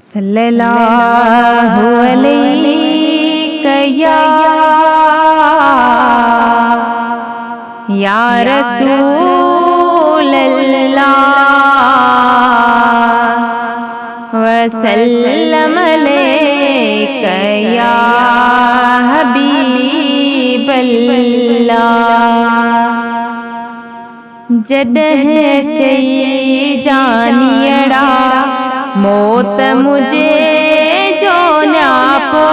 सल्लल्लाहु अलैहि या रसूल अल्लाह वसल्लम अलैका या हबीब अल्लाह। जॾहिं चई जानियड़ा मौत मुझे जो न्यापो,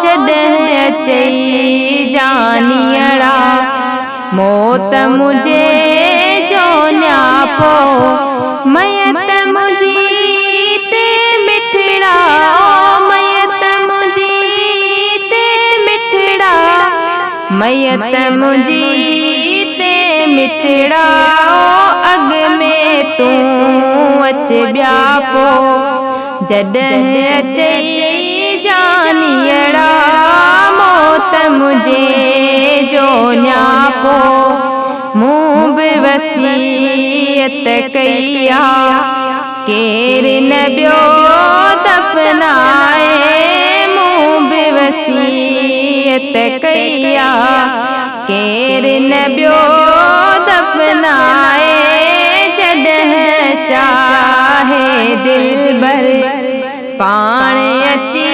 जॾहिं चई जानियड़ा मौत मुझे जो न्यापो, मयत मुझी ते मिठड़ा, मयत मुझी ते मिठड़ा, मयत मुझी ते मिठड़ा, अग में तू अच ब्यापो, जॾहिं चई जानियड़ा मौत मुझे जो न्यापो, मूं बि वसीयत कईया केर न ॿियो दफ़नाए, मूं बि वसीयत कईया केर न ॿियो दफ़नाए, जॾहिं चाहे दिलबर पाण अची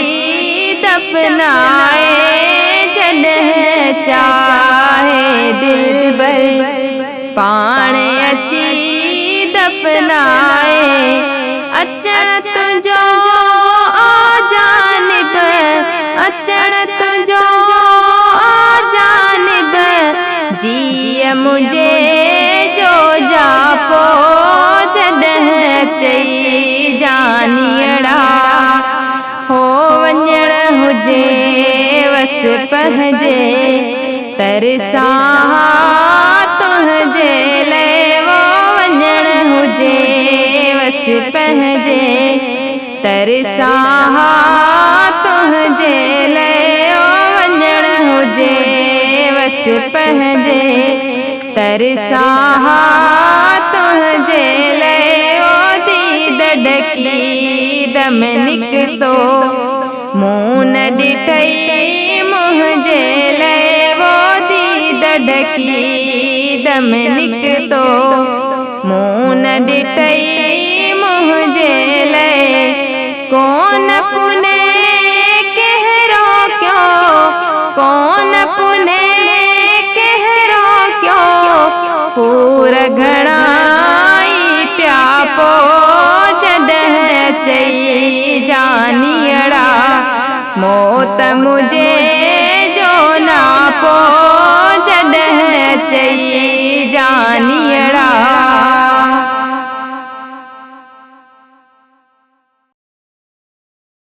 दफ़नाए, जॾहिं चाहे दिलबर पाण अची दफ़नाए, अचण तुंहिंजो आ जानिब, अचण तुंहिंजो आ जानिब, जीअ मुझे जो जापो, जॾहिं चई जानियड़ा हो वञण हुजे वस पंहिंजे तरसां तुंहिंजे लाइ, वो वञण हुजे वस पंहिंजे तरसां तुंहिंजे लाइ, ओ वञण हुजे वस पंहिंजे तरसां तुंहिंजे लाइ, ओ दीद ॾकी दम निकितो मूं न ॾिठई मुंहिंजे लाइ, वो दीद ॾकी दम निकितो मूं न ॾिठई मुंहिंजे लाइ, कोन पुने कहिड़ो क्यों, कोन पुने कहिड़ो क्यों, पूर घणाई प्यापो, जॾहिं चई जानियड़ा मौत मुझे जो नापो, जॾहिं चई